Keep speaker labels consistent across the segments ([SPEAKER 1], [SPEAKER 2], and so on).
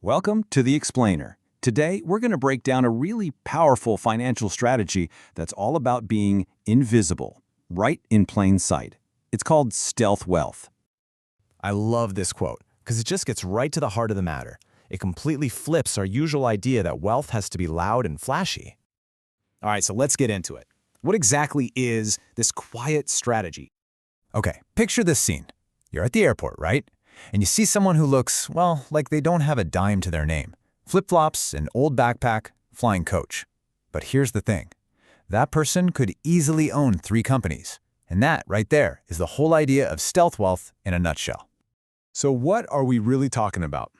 [SPEAKER 1] Welcome to The Explainer. Today, we're going to break down a really powerful financial strategy that's all about being invisible, right in plain sight. It's called stealth wealth.
[SPEAKER 2] I love this quote because it just gets right to the heart of the matter. It completely flips our usual idea that wealth has to be loud and flashy.
[SPEAKER 3] All right, so let's get into it. What exactly is this quiet strategy?
[SPEAKER 2] Okay, picture this scene. You're at the airport, right? And you see someone who looks, well, like they don't have a dime to their name. Flip-flops, an old backpack, flying coach. But here's the thing. That person could easily own 3 companies. And that, right there, is the whole idea of stealth wealth in a nutshell.
[SPEAKER 4] So what are we really talking about?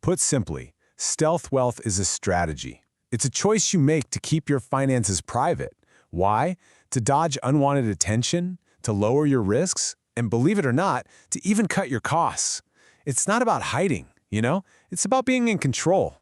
[SPEAKER 4] Put simply, stealth wealth is a strategy. It's a choice you make to keep your finances private. Why? To dodge unwanted attention, to lower your risks, and believe it or not, to even cut your costs. It's not about hiding, It's about being in control.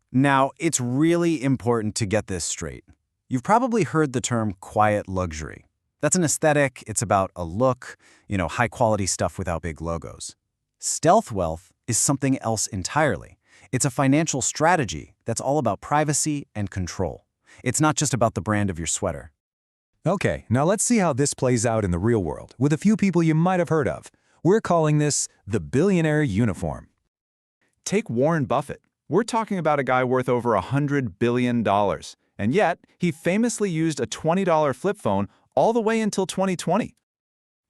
[SPEAKER 1] Now, it's really important to get this straight. You've probably heard the term quiet luxury. That's an aesthetic, it's about a look, high-quality stuff without big logos. Stealth wealth is something else entirely. It's a financial strategy that's all about privacy and control. It's not just about the brand of your sweater.
[SPEAKER 2] Okay, now let's see how this plays out in the real world with a few people you might have heard of. We're calling this the billionaire uniform.
[SPEAKER 3] Take Warren Buffett. We're talking about a guy worth over $100 billion. And yet, he famously used a $20 flip phone all the way until 2020.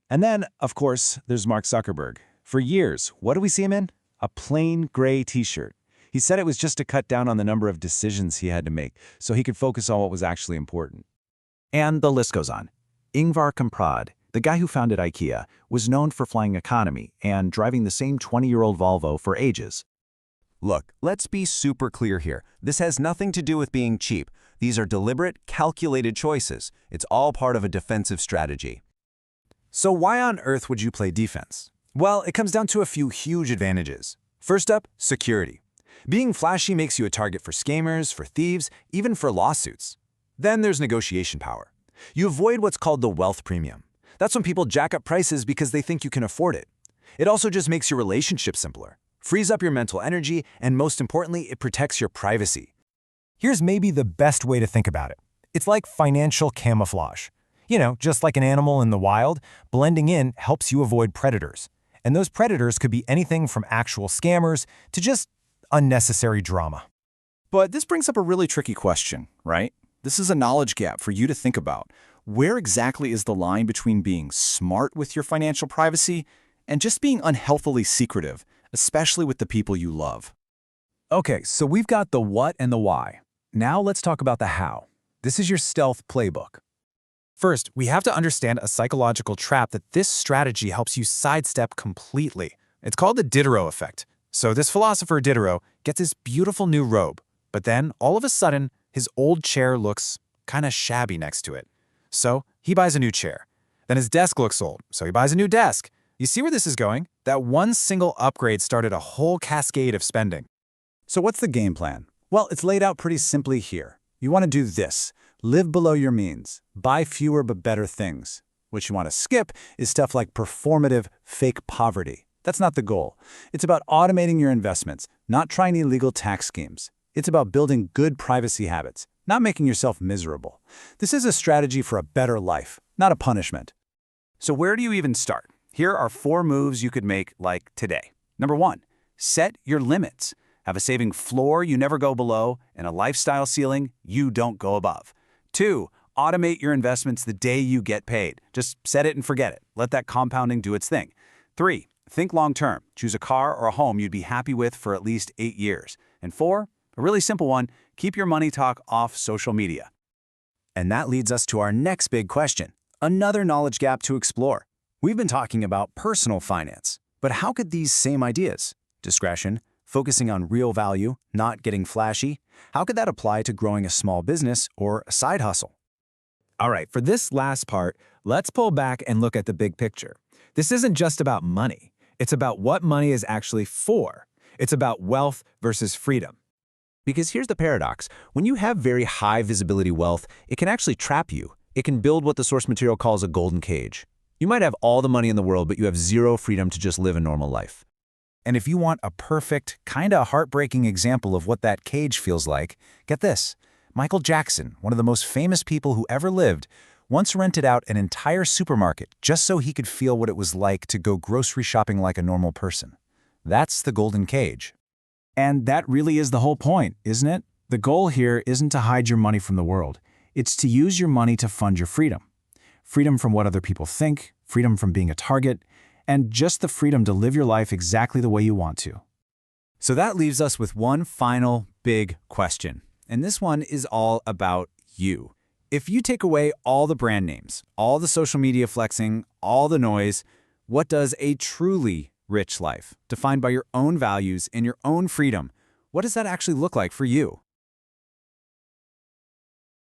[SPEAKER 1] And then, of course, there's Mark Zuckerberg. For years, what do we see him in? A plain gray t-shirt. He said it was just to cut down on the number of decisions he had to make so he could focus on what was actually important. And the list goes on. Ingvar Kamprad, the guy who founded IKEA, was known for flying economy and driving the same 20-year-old Volvo for ages.
[SPEAKER 5] Look, let's be super clear here. This has nothing to do with being cheap. These are deliberate, calculated choices. It's all part of a defensive strategy.
[SPEAKER 1] So why on earth would you play defense? Well, it comes down to a few huge advantages. First up, security. Being flashy makes you a target for scammers, for thieves, even for lawsuits. Then there's negotiation power. You avoid what's called the wealth premium. That's when people jack up prices because they think you can afford it. It also just makes your relationship simpler, frees up your mental energy, and most importantly, it protects your privacy.
[SPEAKER 2] Here's maybe the best way to think about it. It's like financial camouflage. Just like an animal in the wild, blending in helps you avoid predators. And those predators could be anything from actual scammers to just unnecessary drama.
[SPEAKER 3] But this brings up a really tricky question, right? This is a knowledge gap for you to think about. Where exactly is the line between being smart with your financial privacy and just being unhealthily secretive, especially with the people you love?
[SPEAKER 1] Okay, so we've got the what and the why. Now let's talk about the how. This is your stealth playbook.
[SPEAKER 3] First, we have to understand a psychological trap that this strategy helps you sidestep completely. It's called the Diderot Effect. So this philosopher Diderot gets his beautiful new robe, but then all of a sudden, his old chair looks kind of shabby next to it. So he buys a new chair. Then his desk looks old, so he buys a new desk. You see where this is going? That one single upgrade started a whole cascade of spending.
[SPEAKER 1] So what's the game plan? Well, it's laid out pretty simply here. You want to do this. Live below your means. Buy fewer but better things. What you want to skip is stuff like performative, fake poverty. That's not the goal. It's about automating your investments, not trying illegal tax schemes. It's about building good privacy habits, not making yourself miserable. This is a strategy for a better life, not a punishment. So where do you even start? Here are 4 moves you could make like today. Number 1, set your limits. Have a saving floor you never go below and a lifestyle ceiling you don't go above. 2, automate your investments the day you get paid. Just set it and forget it. Let that compounding do its thing. 3, think long-term. Choose a car or a home you'd be happy with for at least 8 years. And 4, a really simple one, keep your money talk off social media. And that leads us to our next big question, another knowledge gap to explore. We've been talking about personal finance, but how could these same ideas, discretion, focusing on real value, not getting flashy, how could that apply to growing a small business or a side hustle?
[SPEAKER 3] All right, for this last part, let's pull back and look at the big picture. This isn't just about money. It's about what money is actually for. It's about wealth versus freedom.
[SPEAKER 5] Because here's the paradox. When you have very high visibility wealth, it can actually trap you. It can build what the source material calls a golden cage. You might have all the money in the world, but you have zero freedom to just live a normal life.
[SPEAKER 2] And if you want a perfect, kinda heartbreaking example of what that cage feels like, get this. Michael Jackson, one of the most famous people who ever lived, once rented out an entire supermarket just so he could feel what it was like to go grocery shopping like a normal person. That's the golden cage.
[SPEAKER 6] And that really is the whole point, isn't it? The goal here isn't to hide your money from the world. It's to use your money to fund your freedom. Freedom from what other people think, freedom from being a target, and just the freedom to live your life exactly the way you want to.
[SPEAKER 1] So that leaves us with one final big question. And this one is all about you. If you take away all the brand names, all the social media flexing, all the noise, what does a truly rich life, defined by your own values and your own freedom, what does that actually look like for you?